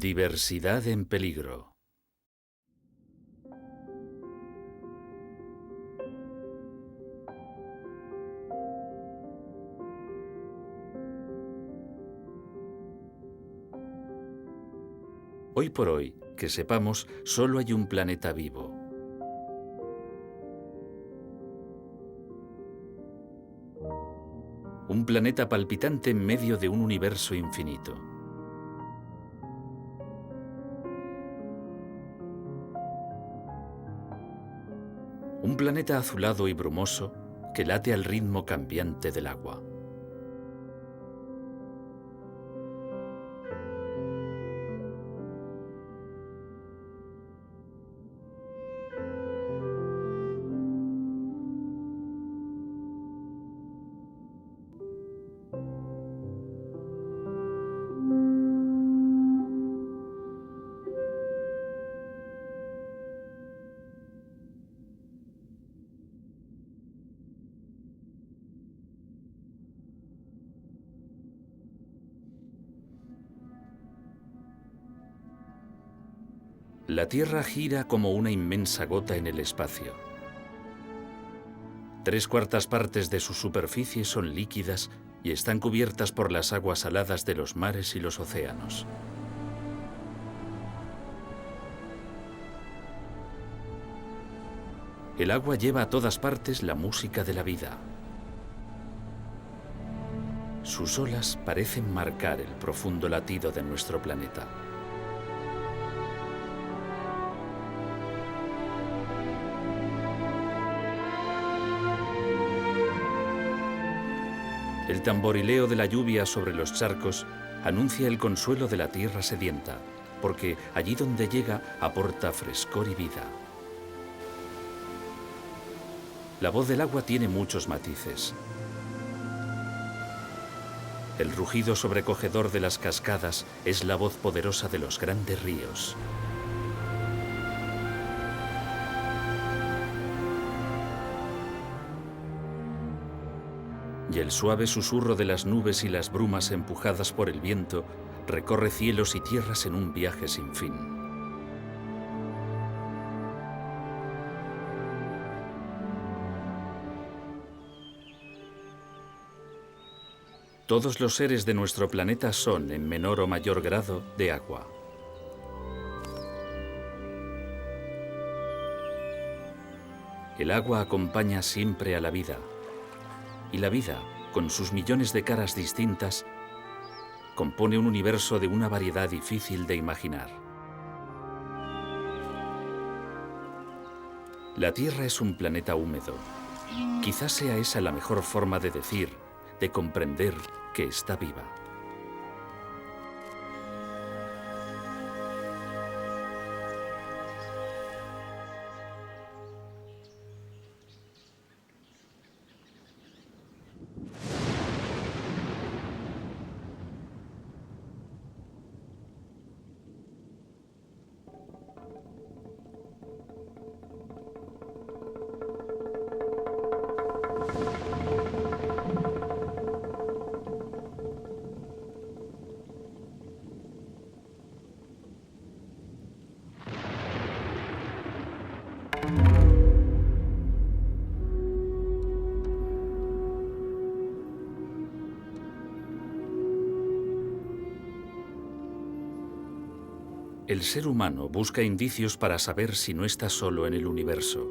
Diversidad en peligro. Hoy por hoy, que sepamos, solo hay un planeta vivo. Un planeta palpitante en medio de un universo infinito. Un planeta azulado y brumoso que late al ritmo cambiante del agua. La Tierra gira como una inmensa gota en el espacio. 3/4 partes de su superficie son líquidas y están cubiertas por las aguas saladas de los mares y los océanos. El agua lleva a todas partes la música de la vida. Sus olas parecen marcar el profundo latido de nuestro planeta. El tamborileo de la lluvia sobre los charcos anuncia el consuelo de la tierra sedienta, porque allí donde llega aporta frescor y vida. La voz del agua tiene muchos matices. El rugido sobrecogedor de las cascadas es la voz poderosa de los grandes ríos. Y el suave susurro de las nubes y las brumas empujadas por el viento recorre cielos y tierras en un viaje sin fin. Todos los seres de nuestro planeta son, en menor o mayor grado, de agua. El agua acompaña siempre a la vida. Y la vida, con sus millones de caras distintas, compone un universo de una variedad difícil de imaginar. La Tierra es un planeta húmedo. Quizás sea esa la mejor forma de decir, de comprender que está viva. El ser humano busca indicios para saber si no está solo en el universo.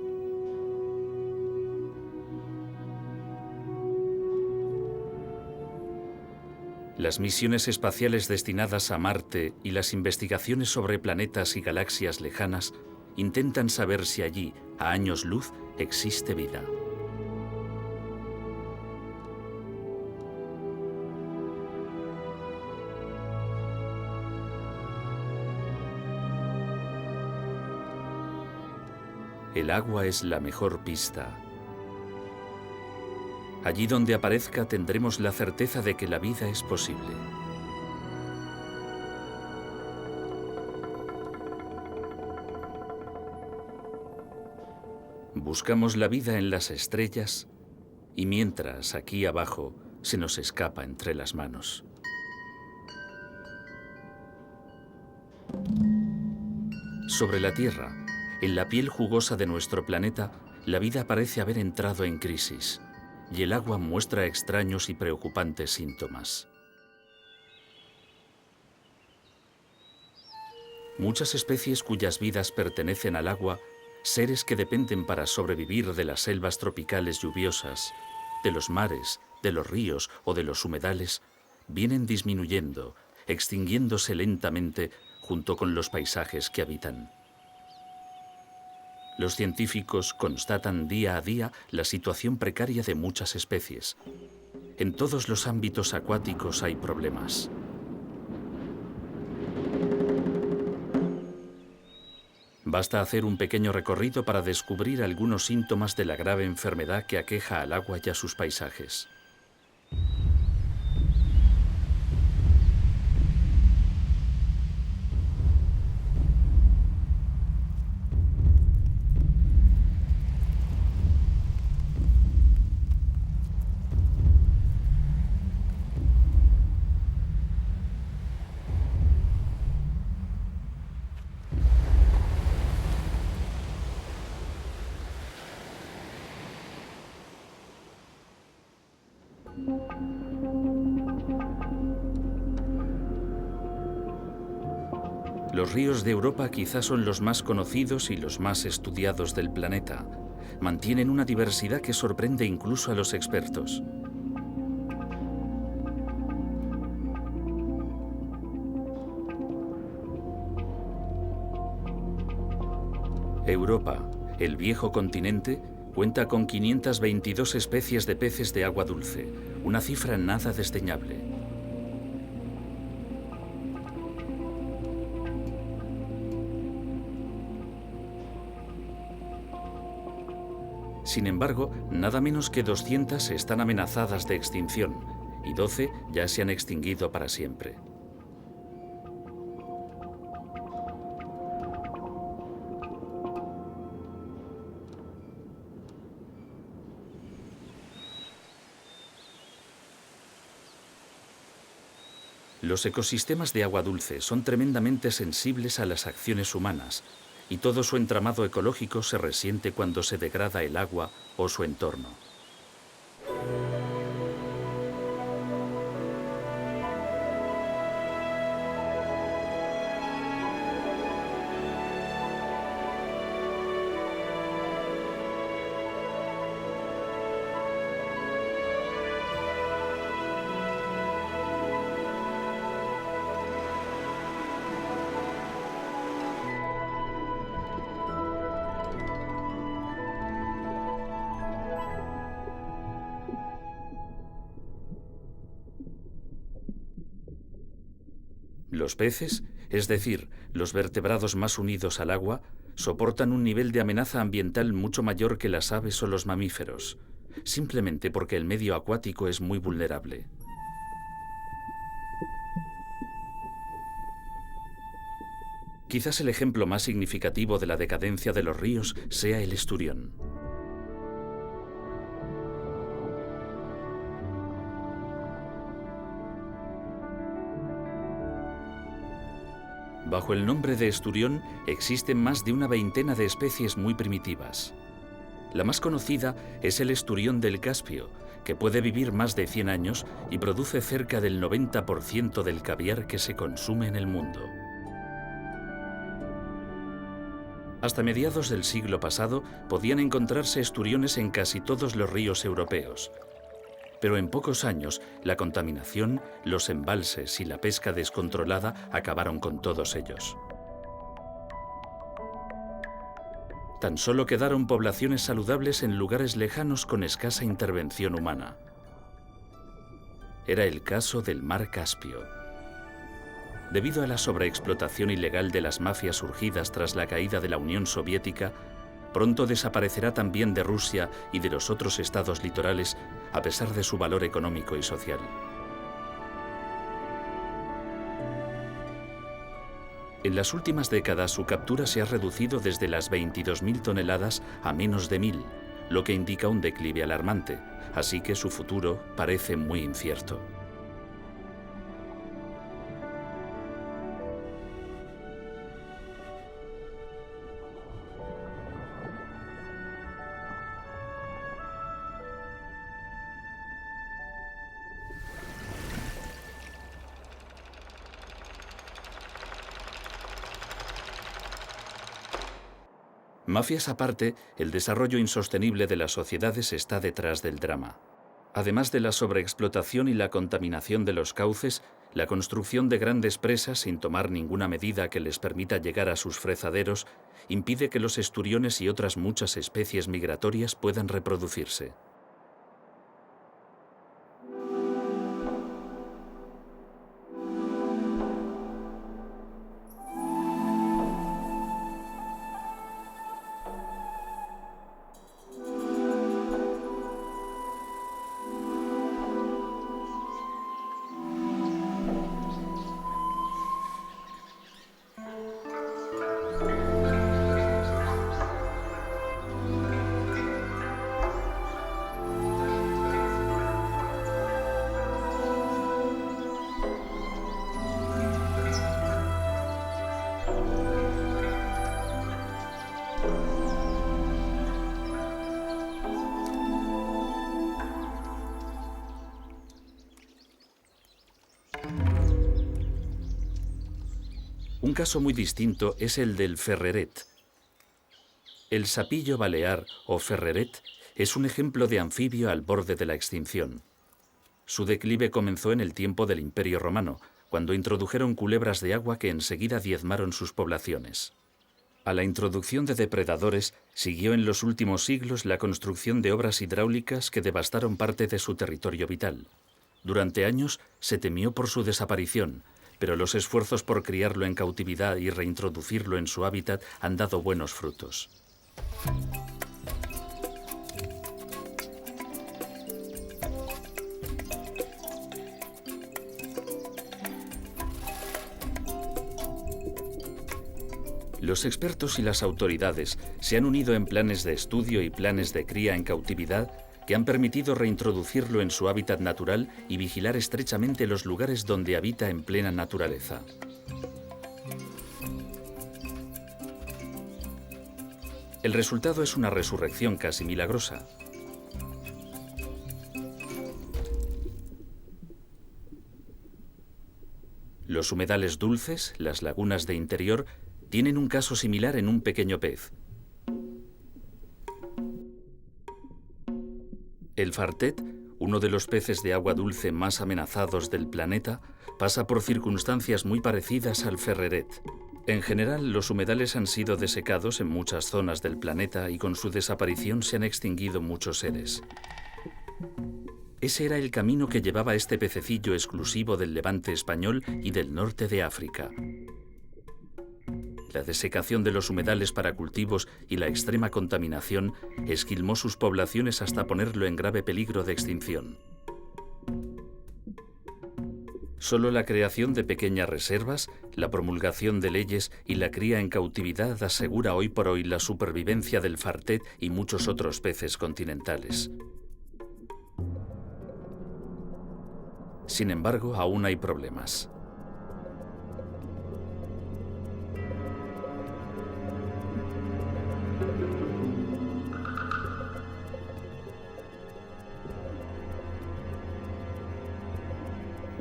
Las misiones espaciales destinadas a Marte y las investigaciones sobre planetas y galaxias lejanas intentan saber si allí, a años luz, existe vida. El agua es la mejor pista. Allí donde aparezca tendremos la certeza de que la vida es posible. Buscamos la vida en las estrellas y mientras aquí abajo se nos escapa entre las manos. Sobre la Tierra, en la piel jugosa de nuestro planeta, la vida parece haber entrado en crisis, y el agua muestra extraños y preocupantes síntomas. Muchas especies cuyas vidas pertenecen al agua, seres que dependen para sobrevivir de las selvas tropicales lluviosas, de los mares, de los ríos o de los humedales, vienen disminuyendo, extinguiéndose lentamente junto con los paisajes que habitan. Los científicos constatan día a día la situación precaria de muchas especies. En todos los ámbitos acuáticos hay problemas. Basta hacer un pequeño recorrido para descubrir algunos síntomas de la grave enfermedad que aqueja al agua y a sus paisajes. Los ríos de Europa quizás son los más conocidos y los más estudiados del planeta. Mantienen una diversidad que sorprende incluso a los expertos. Europa, el viejo continente, cuenta con 522 especies de peces de agua dulce, una cifra nada desdeñable. Sin embargo, nada menos que 200 están amenazadas de extinción y 12 ya se han extinguido para siempre. Los ecosistemas de agua dulce son tremendamente sensibles a las acciones humanas y todo su entramado ecológico se resiente cuando se degrada el agua o su entorno. Los peces, es decir, los vertebrados más unidos al agua, soportan un nivel de amenaza ambiental mucho mayor que las aves o los mamíferos, simplemente porque el medio acuático es muy vulnerable. Quizás el ejemplo más significativo de la decadencia de los ríos sea el esturión. Bajo el nombre de esturión existen más de una veintena de especies muy primitivas. La más conocida es el esturión del Caspio, que puede vivir más de 100 años y produce cerca del 90% del caviar que se consume en el mundo. Hasta mediados del siglo pasado podían encontrarse esturiones en casi todos los ríos europeos. Pero en pocos años, la contaminación, los embalses y la pesca descontrolada acabaron con todos ellos. Tan solo quedaron poblaciones saludables en lugares lejanos con escasa intervención humana. Era el caso del mar Caspio. Debido a la sobreexplotación ilegal de las mafias surgidas tras la caída de la Unión Soviética, pronto desaparecerá también de Rusia y de los otros estados litorales, a pesar de su valor económico y social. En las últimas décadas su captura se ha reducido desde las 22.000 toneladas a menos de 1.000, lo que indica un declive alarmante, así que su futuro parece muy incierto. Mafias aparte, el desarrollo insostenible de las sociedades está detrás del drama. Además de la sobreexplotación y la contaminación de los cauces, la construcción de grandes presas sin tomar ninguna medida que les permita llegar a sus frezaderos impide que los esturiones y otras muchas especies migratorias puedan reproducirse. Un caso muy distinto es el del ferreret. El sapillo balear o ferreret es un ejemplo de anfibio al borde de la extinción. Su declive comenzó en el tiempo del Imperio Romano, cuando introdujeron culebras de agua que enseguida diezmaron sus poblaciones. A la introducción de depredadores siguió en los últimos siglos la construcción de obras hidráulicas que devastaron parte de su territorio vital. Durante años se temió por su desaparición, pero los esfuerzos por criarlo en cautividad y reintroducirlo en su hábitat han dado buenos frutos. Los expertos y las autoridades se han unido en planes de estudio y planes de cría en cautividad que han permitido reintroducirlo en su hábitat natural y vigilar estrechamente los lugares donde habita en plena naturaleza. El resultado es una resurrección casi milagrosa. Los humedales dulces, las lagunas de interior, tienen un caso similar en un pequeño pez. El fartet, uno de los peces de agua dulce más amenazados del planeta, pasa por circunstancias muy parecidas al ferreret. En general, los humedales han sido desecados en muchas zonas del planeta y con su desaparición se han extinguido muchos seres. Ese era el camino que llevaba este pececillo exclusivo del levante español y del norte de África. La desecación de los humedales para cultivos y la extrema contaminación esquilmó sus poblaciones hasta ponerlo en grave peligro de extinción. Solo la creación de pequeñas reservas, la promulgación de leyes y la cría en cautividad asegura hoy por hoy la supervivencia del fartet y muchos otros peces continentales. Sin embargo, aún hay problemas.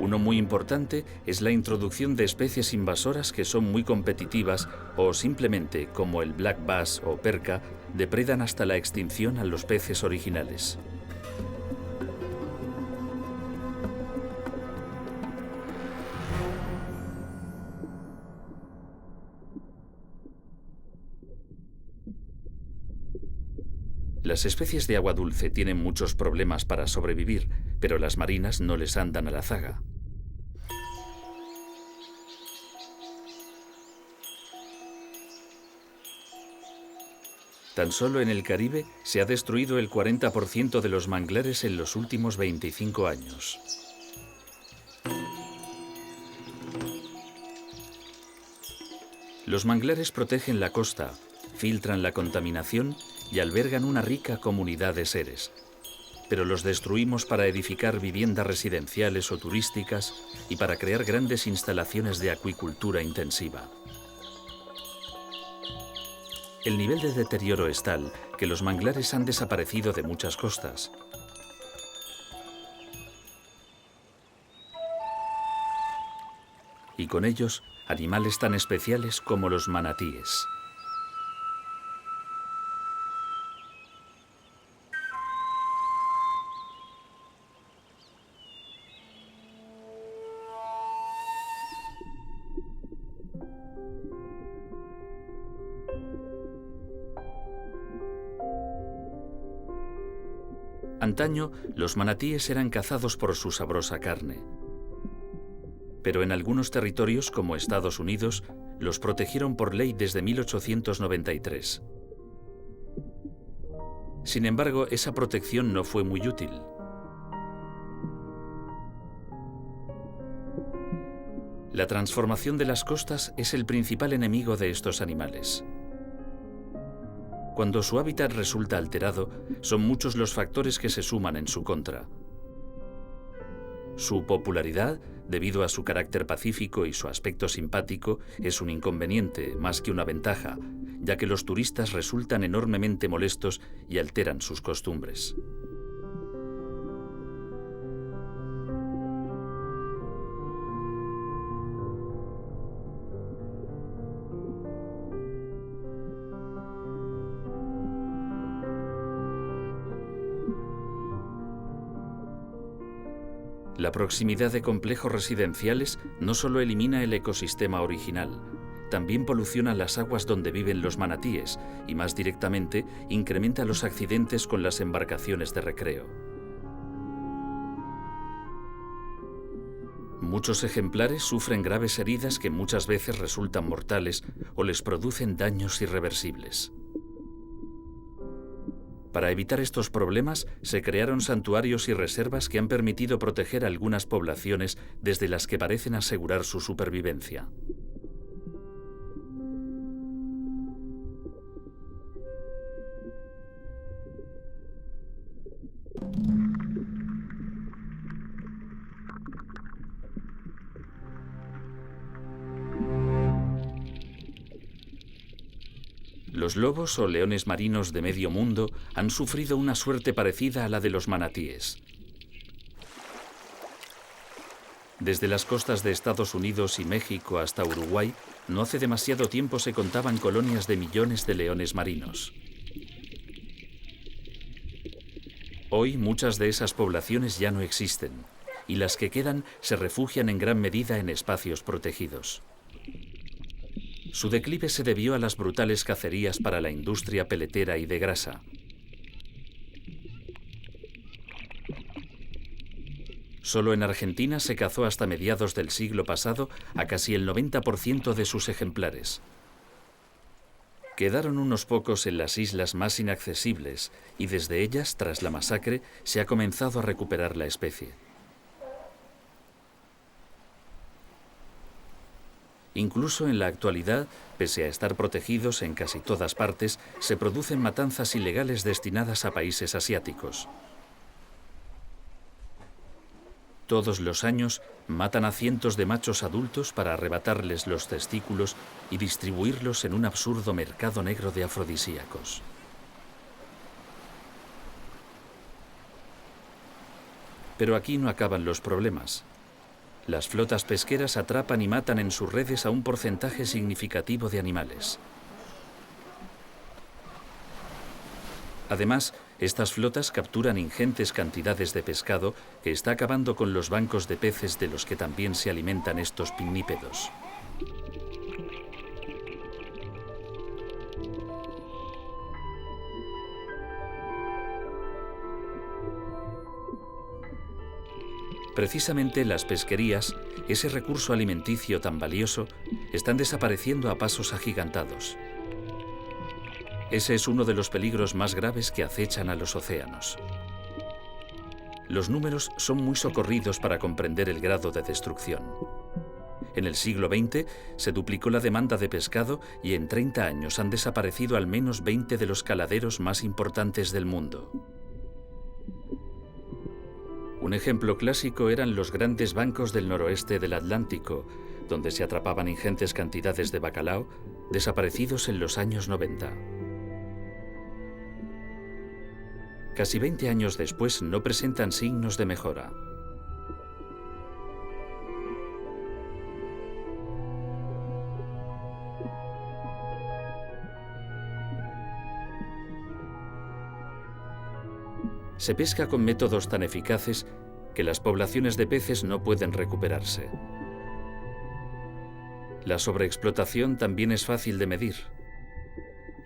Uno muy importante es la introducción de especies invasoras que son muy competitivas o simplemente, como el black bass o perca, depredan hasta la extinción a los peces originales. Las especies de agua dulce tienen muchos problemas para sobrevivir, pero las marinas no les andan a la zaga. Tan solo en el Caribe se ha destruido el 40% de los manglares en los últimos 25 años. Los manglares protegen la costa, filtran la contaminación y albergan una rica comunidad de seres. Pero los destruimos para edificar viviendas residenciales o turísticas y para crear grandes instalaciones de acuicultura intensiva. El nivel de deterioro es tal que los manglares han desaparecido de muchas costas. Y con ellos, animales tan especiales como los manatíes. Antaño, los manatíes eran cazados por su sabrosa carne. Pero en algunos territorios, como Estados Unidos, los protegieron por ley desde 1893. Sin embargo, esa protección no fue muy útil. La transformación de las costas es el principal enemigo de estos animales. Cuando su hábitat resulta alterado, son muchos los factores que se suman en su contra. Su popularidad, debido a su carácter pacífico y su aspecto simpático, es un inconveniente más que una ventaja, ya que los turistas resultan enormemente molestos y alteran sus costumbres. La proximidad de complejos residenciales no solo elimina el ecosistema original, también poluciona las aguas donde viven los manatíes y, más directamente, incrementa los accidentes con las embarcaciones de recreo. Muchos ejemplares sufren graves heridas que muchas veces resultan mortales o les producen daños irreversibles. Para evitar estos problemas, se crearon santuarios y reservas que han permitido proteger a algunas poblaciones desde las que parecen asegurar su supervivencia. Los lobos o leones marinos de medio mundo han sufrido una suerte parecida a la de los manatíes. Desde las costas de Estados Unidos y México hasta Uruguay, no hace demasiado tiempo se contaban colonias de millones de leones marinos. Hoy muchas de esas poblaciones ya no existen, y las que quedan se refugian en gran medida en espacios protegidos. Su declive se debió a las brutales cacerías para la industria peletera y de grasa. Solo en Argentina se cazó hasta mediados del siglo pasado a casi el 90% de sus ejemplares. Quedaron unos pocos en las islas más inaccesibles y desde ellas, tras la masacre, se ha comenzado a recuperar la especie. Incluso en la actualidad, pese a estar protegidos en casi todas partes, se producen matanzas ilegales destinadas a países asiáticos. Todos los años matan a cientos de machos adultos para arrebatarles los testículos y distribuirlos en un absurdo mercado negro de afrodisíacos. Pero aquí no acaban los problemas. Las flotas pesqueras atrapan y matan en sus redes a un porcentaje significativo de animales. Además, estas flotas capturan ingentes cantidades de pescado que está acabando con los bancos de peces de los que también se alimentan estos pinnípedos. Precisamente las pesquerías, ese recurso alimenticio tan valioso, están desapareciendo a pasos agigantados. Ese es uno de los peligros más graves que acechan a los océanos. Los números son muy socorridos para comprender el grado de destrucción. En el siglo XX se duplicó la demanda de pescado y en 30 años han desaparecido al menos 20 de los caladeros más importantes del mundo. Un ejemplo clásico eran los grandes bancos del noroeste del Atlántico, donde se atrapaban ingentes cantidades de bacalao, desaparecidos en los años 90. Casi 20 años después no presentan signos de mejora. Se pesca con métodos tan eficaces que las poblaciones de peces no pueden recuperarse. La sobreexplotación también es fácil de medir.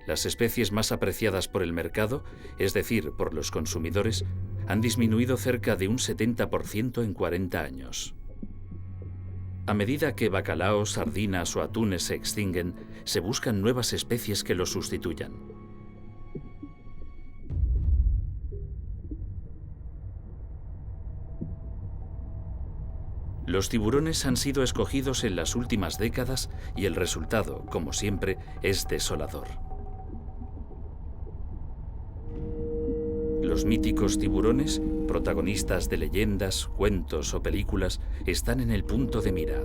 Las especies más apreciadas por el mercado, es decir, por los consumidores, han disminuido cerca de un 70% en 40 años. A medida que bacalaos, sardinas o atunes se extinguen, se buscan nuevas especies que los sustituyan. Los tiburones han sido escogidos en las últimas décadas y el resultado, como siempre, es desolador. Los míticos tiburones, protagonistas de leyendas, cuentos o películas, están en el punto de mira.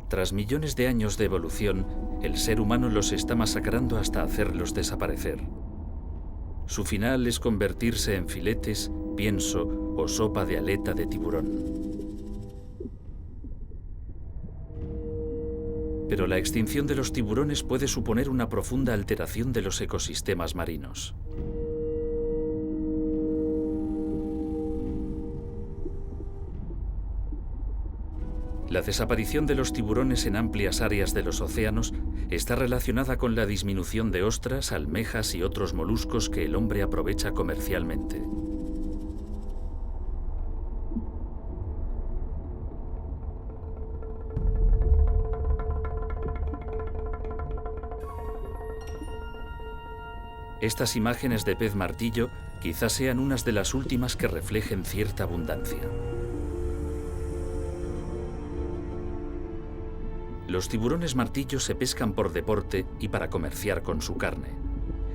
Tras millones de años de evolución, el ser humano los está masacrando hasta hacerlos desaparecer. Su final es convertirse en filetes, pienso o sopa de aleta de tiburón. Pero la extinción de los tiburones puede suponer una profunda alteración de los ecosistemas marinos. La desaparición de los tiburones en amplias áreas de los océanos está relacionada con la disminución de ostras, almejas y otros moluscos que el hombre aprovecha comercialmente. Estas imágenes de pez martillo quizás sean unas de las últimas que reflejen cierta abundancia. Los tiburones martillo se pescan por deporte y para comerciar con su carne.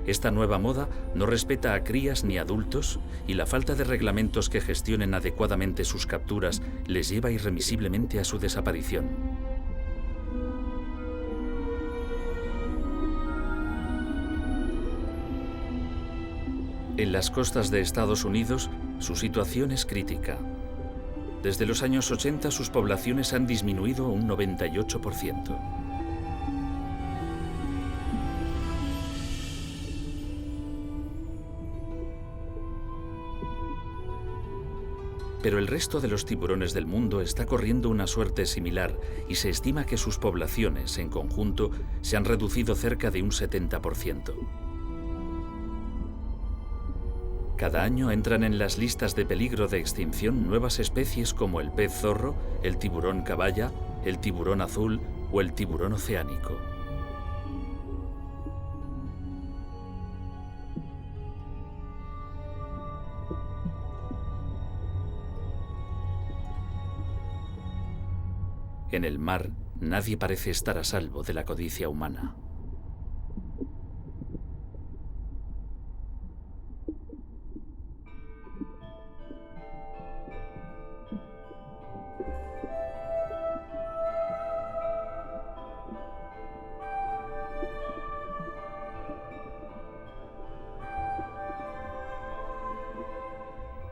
Esta nueva moda no respeta a crías ni adultos y la falta de reglamentos que gestionen adecuadamente sus capturas les lleva irremisiblemente a su desaparición. En las costas de Estados Unidos, su situación es crítica. Desde los años 80 sus poblaciones han disminuido un 98%. Pero el resto de los tiburones del mundo está corriendo una suerte similar y se estima que sus poblaciones, en conjunto, se han reducido cerca de un 70%. Cada año entran en las listas de peligro de extinción nuevas especies como el pez zorro, el tiburón caballa, el tiburón azul o el tiburón oceánico. En el mar, nadie parece estar a salvo de la codicia humana.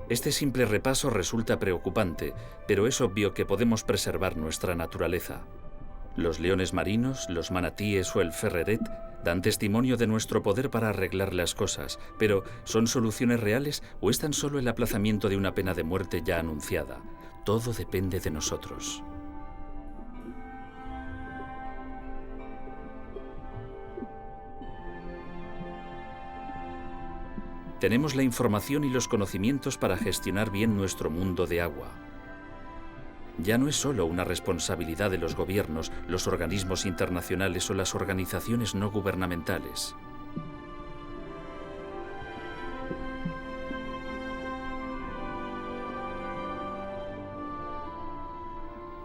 Este simple repaso resulta preocupante, pero es obvio que podemos preservar nuestra naturaleza. Los leones marinos, los manatíes o el ferreret dan testimonio de nuestro poder para arreglar las cosas, pero ¿son soluciones reales o es tan solo el aplazamiento de una pena de muerte ya anunciada? Todo depende de nosotros. Tenemos la información y los conocimientos para gestionar bien nuestro mundo de agua. Ya no es solo una responsabilidad de los gobiernos, los organismos internacionales o las organizaciones no gubernamentales.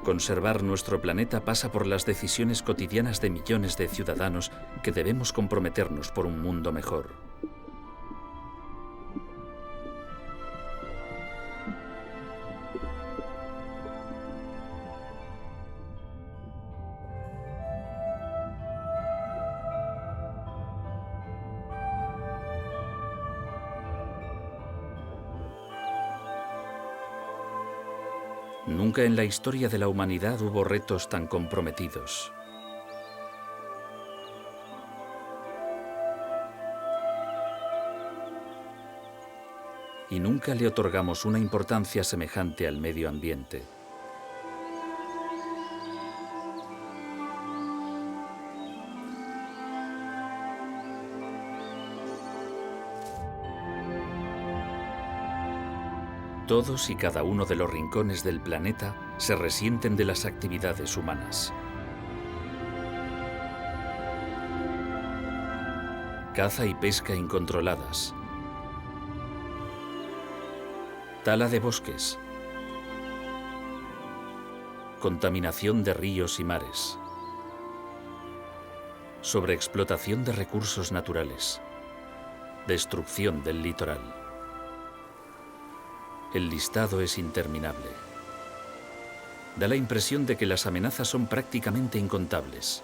Conservar nuestro planeta pasa por las decisiones cotidianas de millones de ciudadanos que debemos comprometernos por un mundo mejor. Nunca en la historia de la humanidad hubo retos tan comprometidos. Y nunca le otorgamos una importancia semejante al medio ambiente. Todos y cada uno de los rincones del planeta se resienten de las actividades humanas. Caza y pesca incontroladas. Tala de bosques. Contaminación de ríos y mares. Sobreexplotación de recursos naturales. Destrucción del litoral. El listado es interminable. Da la impresión de que las amenazas son prácticamente incontables.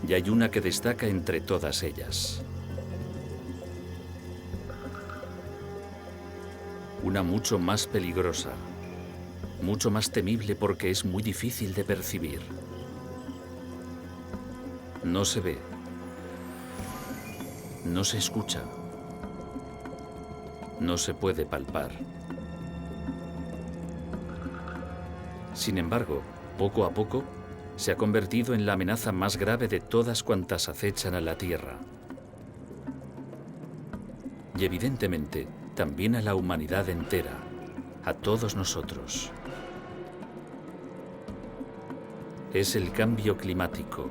Y hay una que destaca entre todas ellas. Una mucho más peligrosa, mucho más temible porque es muy difícil de percibir. No se ve, no se escucha, no se puede palpar. Sin embargo, poco a poco, se ha convertido en la amenaza más grave de todas cuantas acechan a la Tierra. Y evidentemente, también a la humanidad entera, a todos nosotros. Es el cambio climático.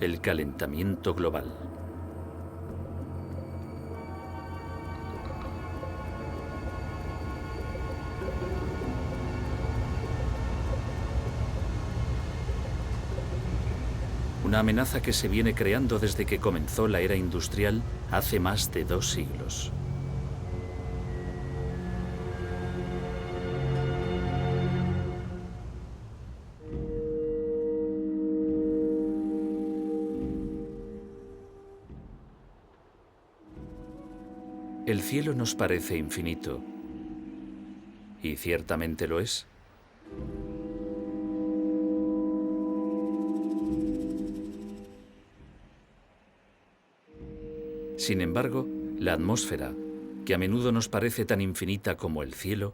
El calentamiento global. Una amenaza que se viene creando desde que comenzó la era industrial hace más de 2 siglos. El cielo nos parece infinito, y ciertamente lo es. Sin embargo, la atmósfera, que a menudo nos parece tan infinita como el cielo,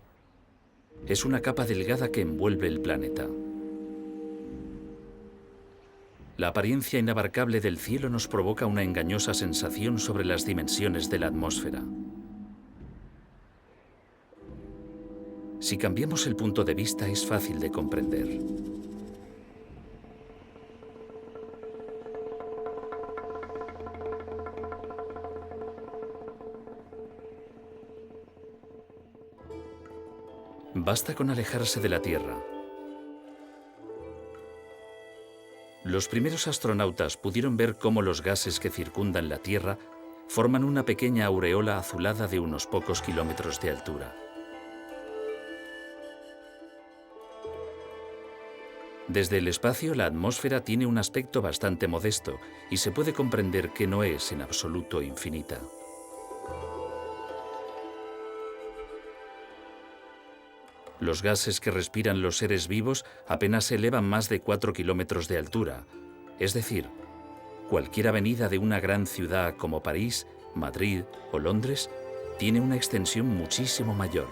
es una capa delgada que envuelve el planeta. La apariencia inabarcable del cielo nos provoca una engañosa sensación sobre las dimensiones de la atmósfera. Si cambiamos el punto de vista, es fácil de comprender. Basta con alejarse de la Tierra. Los primeros astronautas pudieron ver cómo los gases que circundan la Tierra forman una pequeña aureola azulada de unos pocos kilómetros de altura. Desde el espacio, la atmósfera tiene un aspecto bastante modesto y se puede comprender que no es en absoluto infinita. Los gases que respiran los seres vivos apenas se elevan más de 4 kilómetros de altura. Es decir, cualquier avenida de una gran ciudad como París, Madrid o Londres tiene una extensión muchísimo mayor.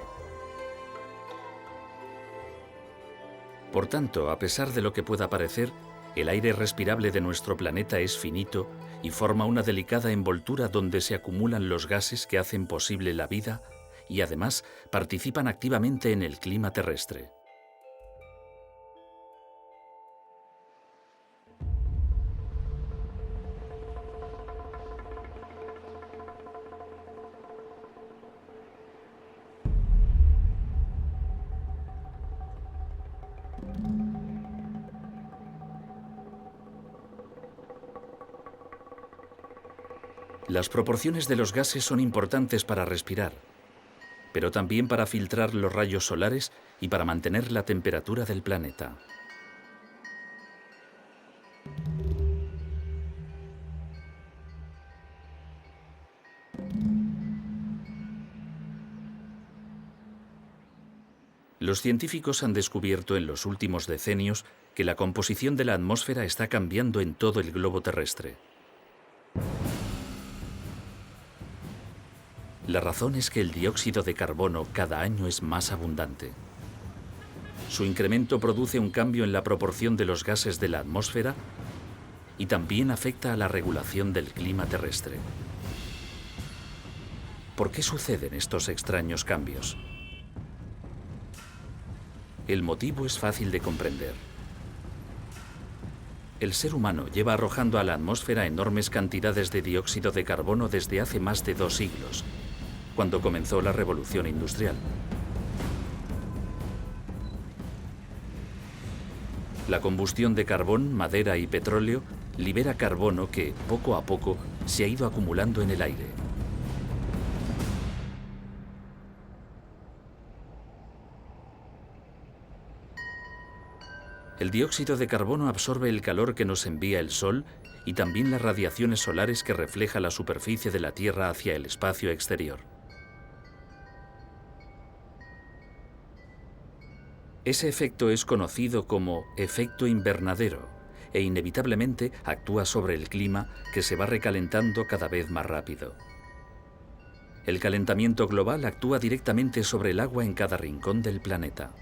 Por tanto, a pesar de lo que pueda parecer, el aire respirable de nuestro planeta es finito y forma una delicada envoltura donde se acumulan los gases que hacen posible la vida y además participan activamente en el clima terrestre. Las proporciones de los gases son importantes para respirar, pero también para filtrar los rayos solares y para mantener la temperatura del planeta. Los científicos han descubierto en los últimos decenios que la composición de la atmósfera está cambiando en todo el globo terrestre. La razón es que el dióxido de carbono cada año es más abundante. Su incremento produce un cambio en la proporción de los gases de la atmósfera y también afecta a la regulación del clima terrestre. ¿Por qué suceden estos extraños cambios? El motivo es fácil de comprender. El ser humano lleva arrojando a la atmósfera enormes cantidades de dióxido de carbono desde hace más de 2 siglos, cuando comenzó la revolución industrial. La combustión de carbón, madera y petróleo libera carbono que, poco a poco, se ha ido acumulando en el aire. El dióxido de carbono absorbe el calor que nos envía el Sol y también las radiaciones solares que refleja la superficie de la Tierra hacia el espacio exterior. Ese efecto es conocido como efecto invernadero e inevitablemente actúa sobre el clima, que se va recalentando cada vez más rápido. El calentamiento global actúa directamente sobre el agua en cada rincón del planeta.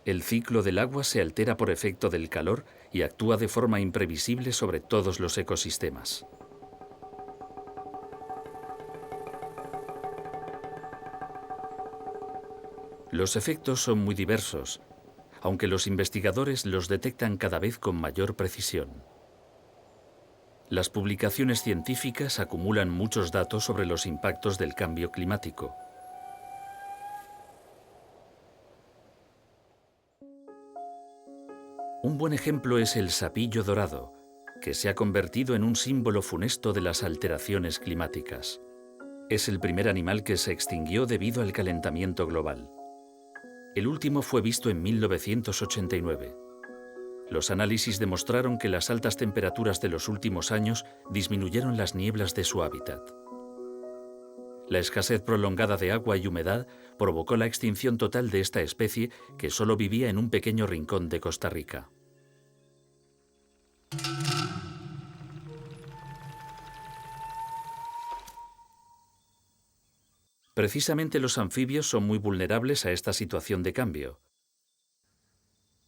El ciclo del agua se altera por efecto del calor y actúa de forma imprevisible sobre todos los ecosistemas. Los efectos son muy diversos, aunque los investigadores los detectan cada vez con mayor precisión. Las publicaciones científicas acumulan muchos datos sobre los impactos del cambio climático. Un buen ejemplo es el sapillo dorado, que se ha convertido en un símbolo funesto de las alteraciones climáticas. Es el primer animal que se extinguió debido al calentamiento global. El último fue visto en 1989. Los análisis demostraron que las altas temperaturas de los últimos años disminuyeron las nieblas de su hábitat. La escasez prolongada de agua y humedad provocó la extinción total de esta especie, que solo vivía en un pequeño rincón de Costa Rica. Precisamente los anfibios son muy vulnerables a esta situación de cambio.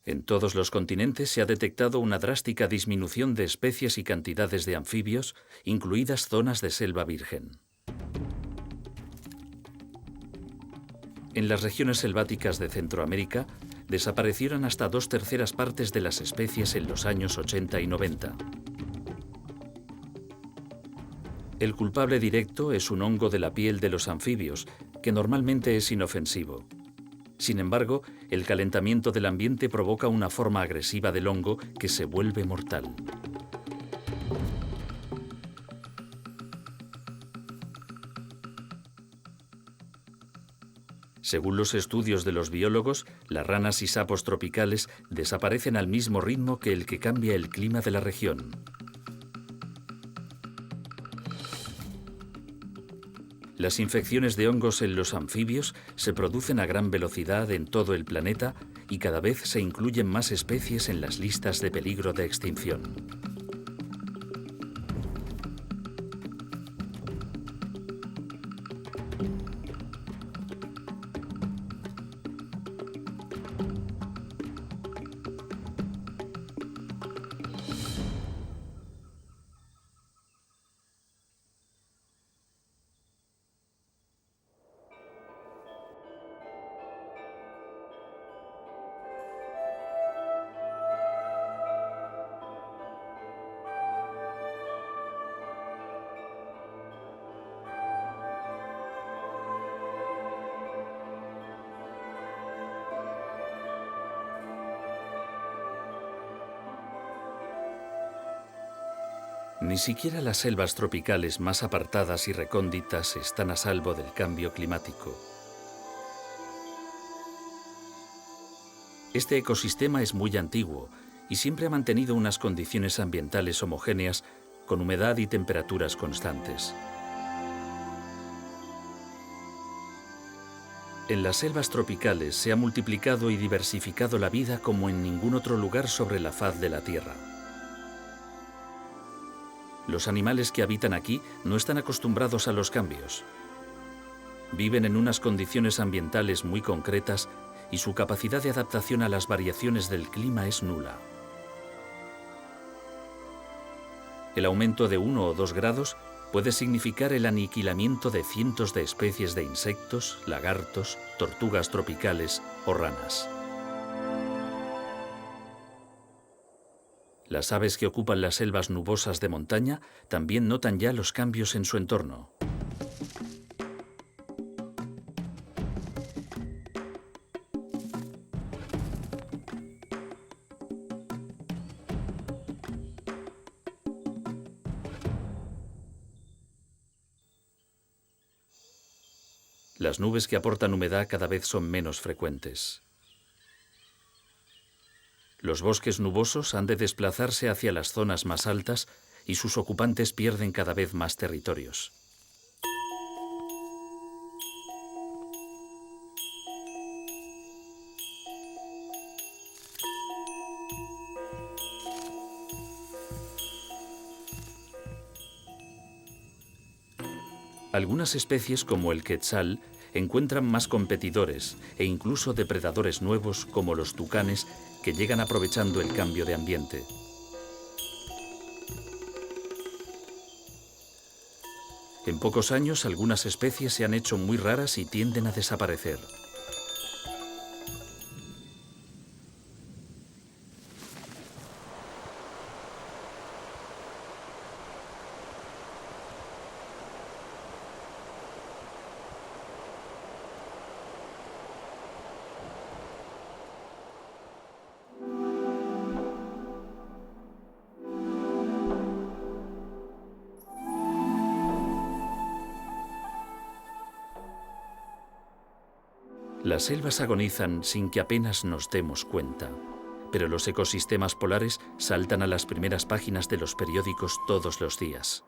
En todos los continentes se ha detectado una drástica disminución de especies y cantidades de anfibios, incluidas zonas de selva virgen. En las regiones selváticas de Centroamérica, desaparecieron hasta 2/3 partes de las especies en los años 80 y 90. El culpable directo es un hongo de la piel de los anfibios, que normalmente es inofensivo. Sin embargo, el calentamiento del ambiente provoca una forma agresiva del hongo que se vuelve mortal. Según los estudios de los biólogos, las ranas y sapos tropicales desaparecen al mismo ritmo que el que cambia el clima de la región. Las infecciones de hongos en los anfibios se producen a gran velocidad en todo el planeta y cada vez se incluyen más especies en las listas de peligro de extinción. Ni siquiera las selvas tropicales más apartadas y recónditas están a salvo del cambio climático. Este ecosistema es muy antiguo y siempre ha mantenido unas condiciones ambientales homogéneas con humedad y temperaturas constantes. En las selvas tropicales se ha multiplicado y diversificado la vida como en ningún otro lugar sobre la faz de la Tierra. Los animales que habitan aquí no están acostumbrados a los cambios. Viven en unas condiciones ambientales muy concretas y su capacidad de adaptación a las variaciones del clima es nula. El aumento de 1 o 2 grados puede significar el aniquilamiento de cientos de especies de insectos, lagartos, tortugas tropicales o ranas. Las aves que ocupan las selvas nubosas de montaña también notan ya los cambios en su entorno. Las nubes que aportan humedad cada vez son menos frecuentes. Los bosques nubosos han de desplazarse hacia las zonas más altas y sus ocupantes pierden cada vez más territorios. Algunas especies, como el quetzal, encuentran más competidores e incluso depredadores nuevos, como los tucanes, que llegan aprovechando el cambio de ambiente. En pocos años, algunas especies se han hecho muy raras y tienden a desaparecer. Las selvas agonizan sin que apenas nos demos cuenta, pero los ecosistemas polares saltan a las primeras páginas de los periódicos todos los días.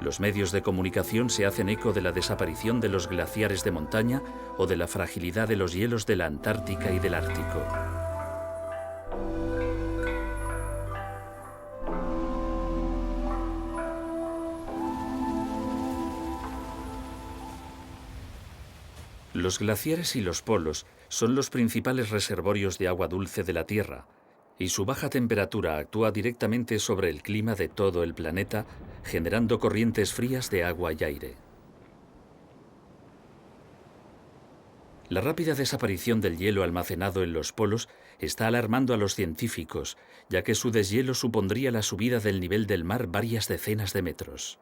Los medios de comunicación se hacen eco de la desaparición de los glaciares de montaña o de la fragilidad de los hielos de la Antártica y del Ártico. Los glaciares y los polos son los principales reservorios de agua dulce de la Tierra, y su baja temperatura actúa directamente sobre el clima de todo el planeta, generando corrientes frías de agua y aire. La rápida desaparición del hielo almacenado en los polos está alarmando a los científicos, ya que su deshielo supondría la subida del nivel del mar varias decenas de metros.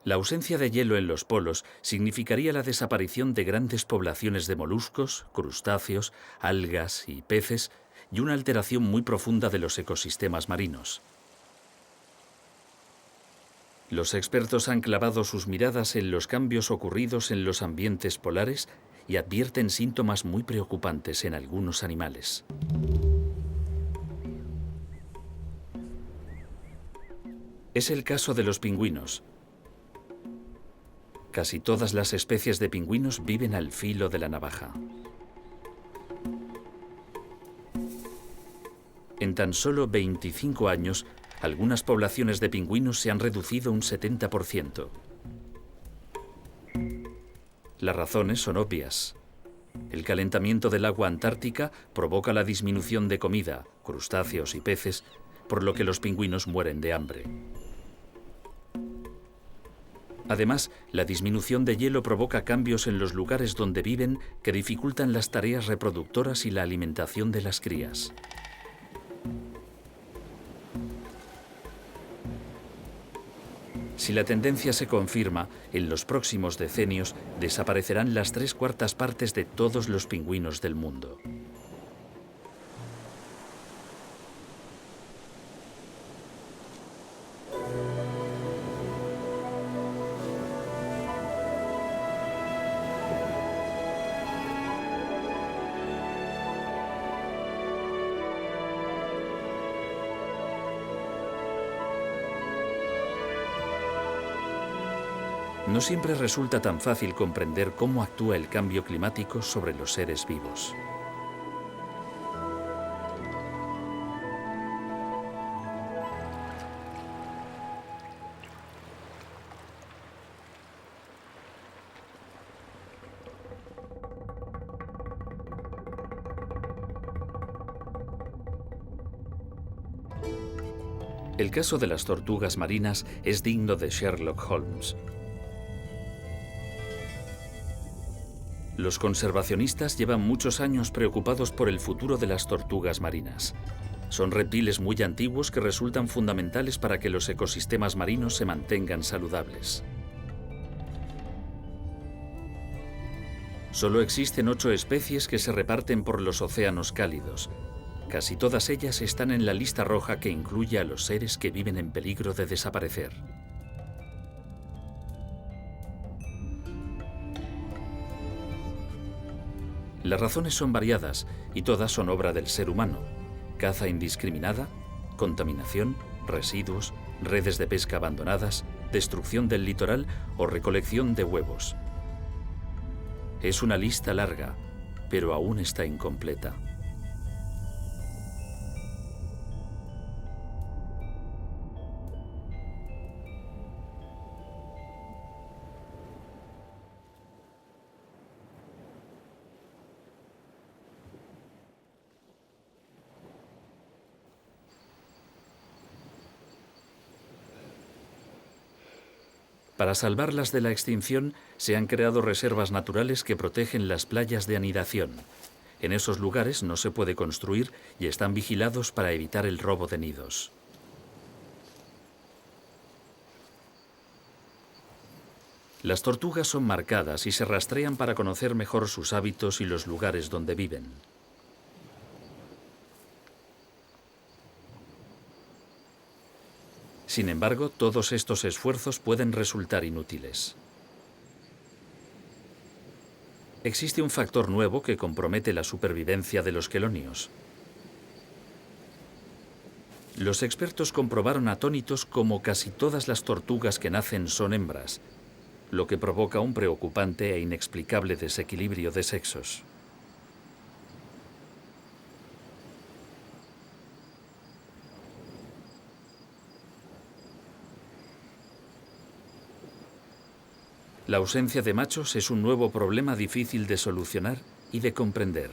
La ausencia de hielo en los polos significaría la desaparición de grandes poblaciones de moluscos, crustáceos, algas y peces, y una alteración muy profunda de los ecosistemas marinos. Los expertos han clavado sus miradas en los cambios ocurridos en los ambientes polares y advierten síntomas muy preocupantes en algunos animales. Es el caso de los pingüinos. Casi todas las especies de pingüinos viven al filo de la navaja. En tan solo 25 años, algunas poblaciones de pingüinos se han reducido un 70%. Las razones son obvias. El calentamiento del agua antártica provoca la disminución de comida, crustáceos y peces, por lo que los pingüinos mueren de hambre. Además, la disminución de hielo provoca cambios en los lugares donde viven que dificultan las tareas reproductoras y la alimentación de las crías. Si la tendencia se confirma, en los próximos decenios desaparecerán las 3/4 partes de todos los pingüinos del mundo. No siempre resulta tan fácil comprender cómo actúa el cambio climático sobre los seres vivos. El caso de las tortugas marinas es digno de Sherlock Holmes. Los conservacionistas llevan muchos años preocupados por el futuro de las tortugas marinas. Son reptiles muy antiguos que resultan fundamentales para que los ecosistemas marinos se mantengan saludables. Solo existen 8 especies que se reparten por los océanos cálidos. Casi todas ellas están en la lista roja que incluye a los seres que viven en peligro de desaparecer. Las razones son variadas y todas son obra del ser humano: caza indiscriminada, contaminación, residuos, redes de pesca abandonadas, destrucción del litoral o recolección de huevos. Es una lista larga, pero aún está incompleta. Para salvarlas de la extinción, se han creado reservas naturales que protegen las playas de anidación. En esos lugares no se puede construir y están vigilados para evitar el robo de nidos. Las tortugas son marcadas y se rastrean para conocer mejor sus hábitos y los lugares donde viven. Sin embargo, todos estos esfuerzos pueden resultar inútiles. Existe un factor nuevo que compromete la supervivencia de los quelonios. Los expertos comprobaron atónitos cómo casi todas las tortugas que nacen son hembras, lo que provoca un preocupante e inexplicable desequilibrio de sexos. La ausencia de machos es un nuevo problema difícil de solucionar y de comprender.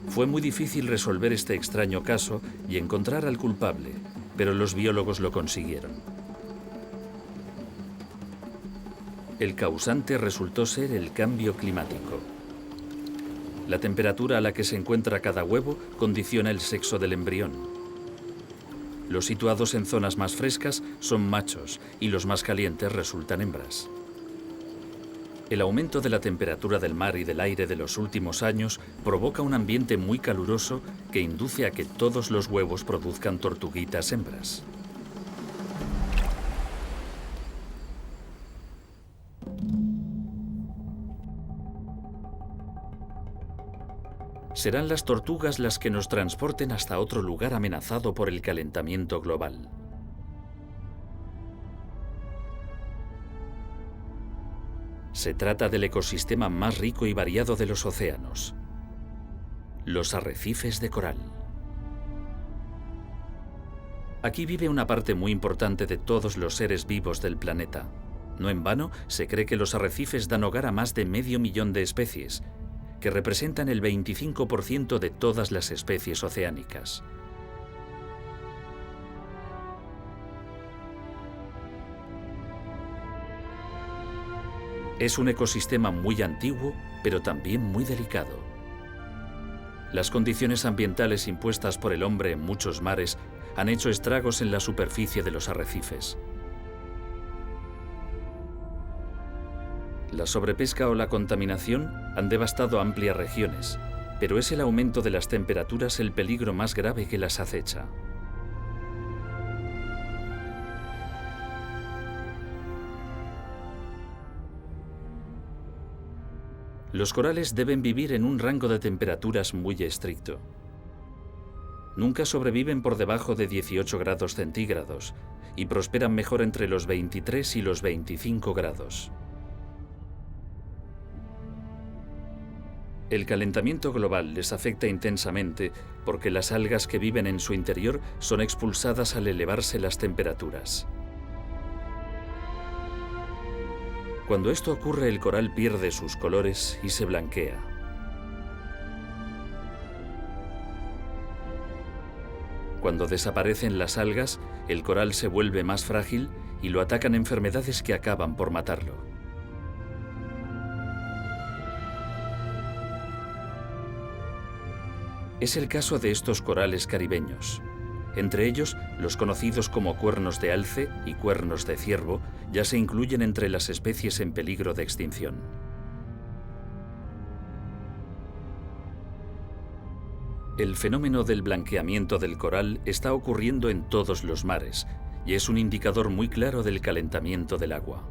Fue muy difícil resolver este extraño caso y encontrar al culpable, pero los biólogos lo consiguieron. El causante resultó ser el cambio climático. La temperatura a la que se encuentra cada huevo condiciona el sexo del embrión. Los situados en zonas más frescas son machos y los más calientes resultan hembras. El aumento de la temperatura del mar y del aire de los últimos años provoca un ambiente muy caluroso que induce a que todos los huevos produzcan tortuguitas hembras. Serán las tortugas las que nos transporten hasta otro lugar amenazado por el calentamiento global. Se trata del ecosistema más rico y variado de los océanos: los arrecifes de coral. Aquí vive una parte muy importante de todos los seres vivos del planeta. No en vano, se cree que los arrecifes dan hogar a más de 500.000 de especies, que representan el 25% de todas las especies oceánicas. Es un ecosistema muy antiguo, pero también muy delicado. Las condiciones ambientales impuestas por el hombre en muchos mares han hecho estragos en la superficie de los arrecifes. La sobrepesca o la contaminación han devastado amplias regiones, pero es el aumento de las temperaturas el peligro más grave que las acecha. Los corales deben vivir en un rango de temperaturas muy estricto. Nunca sobreviven por debajo de 18 grados centígrados y prosperan mejor entre los 23 y los 25 grados. El calentamiento global les afecta intensamente porque las algas que viven en su interior son expulsadas al elevarse las temperaturas. Cuando esto ocurre, el coral pierde sus colores y se blanquea. Cuando desaparecen las algas, el coral se vuelve más frágil y lo atacan enfermedades que acaban por matarlo. Es el caso de estos corales caribeños. Entre ellos, los conocidos como cuernos de alce y cuernos de ciervo ya se incluyen entre las especies en peligro de extinción. El fenómeno del blanqueamiento del coral está ocurriendo en todos los mares y es un indicador muy claro del calentamiento del agua.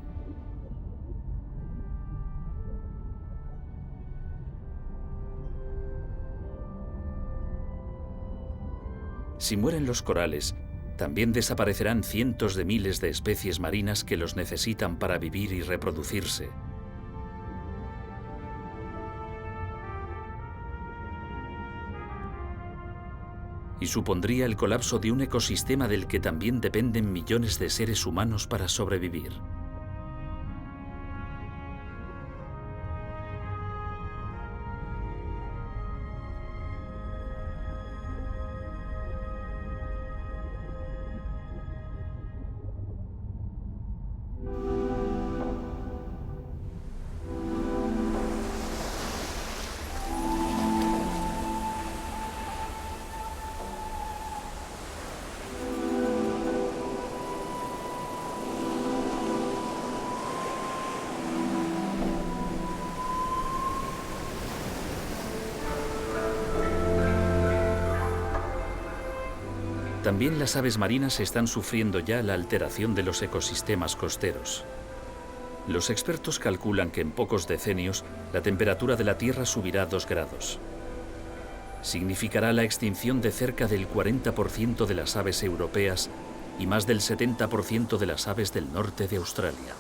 Si mueren los corales, también desaparecerán cientos de miles de especies marinas que los necesitan para vivir y reproducirse. Y supondría el colapso de un ecosistema del que también dependen millones de seres humanos para sobrevivir. También las aves marinas están sufriendo ya la alteración de los ecosistemas costeros. Los expertos calculan que en pocos decenios la temperatura de la Tierra subirá 2 grados. Significará la extinción de cerca del 40% de las aves europeas y más del 70% de las aves del norte de Australia.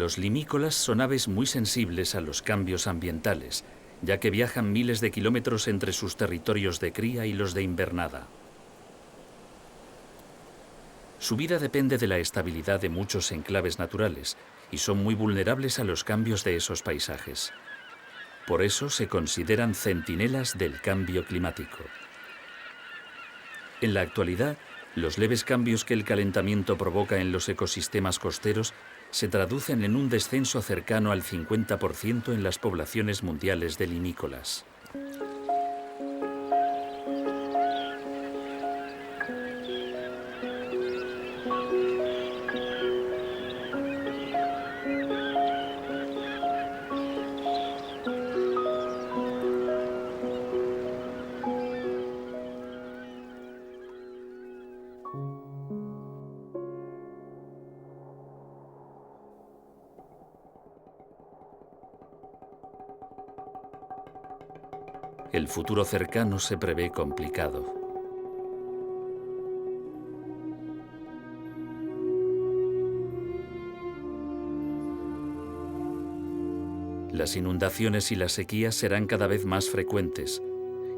Los limícolas son aves muy sensibles a los cambios ambientales, ya que viajan miles de kilómetros entre sus territorios de cría y los de invernada. Su vida depende de la estabilidad de muchos enclaves naturales y son muy vulnerables a los cambios de esos paisajes. Por eso se consideran centinelas del cambio climático. En la actualidad, los leves cambios que el calentamiento provoca en los ecosistemas costeros se traducen en un descenso cercano al 50% en las poblaciones mundiales de limícolas. El futuro cercano se prevé complicado. Las inundaciones y las sequías serán cada vez más frecuentes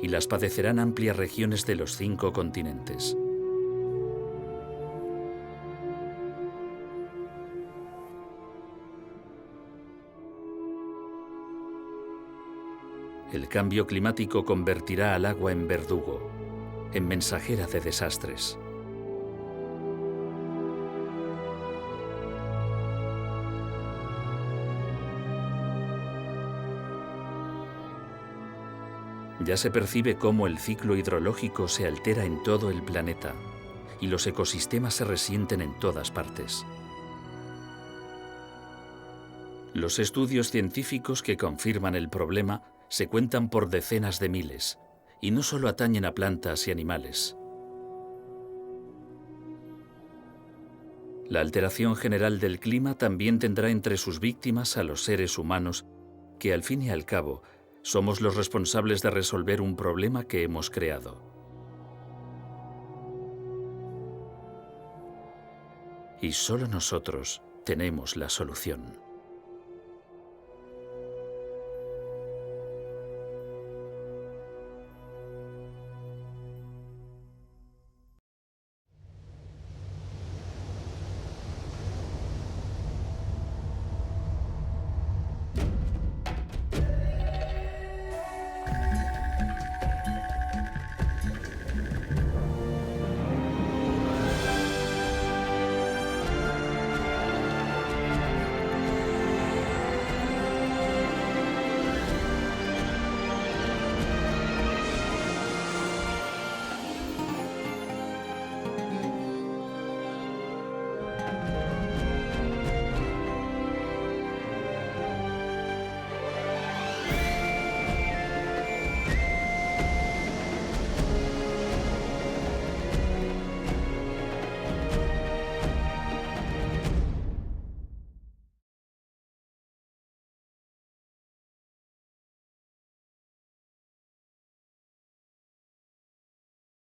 y las padecerán amplias regiones de los 5 continentes. El cambio climático convertirá al agua en verdugo, en mensajera de desastres. Ya se percibe cómo el ciclo hidrológico se altera en todo el planeta y los ecosistemas se resienten en todas partes. Los estudios científicos que confirman el problema se cuentan por decenas de miles y no solo atañen a plantas y animales. La alteración general del clima también tendrá entre sus víctimas a los seres humanos, que al fin y al cabo somos los responsables de resolver un problema que hemos creado. Y solo nosotros tenemos la solución.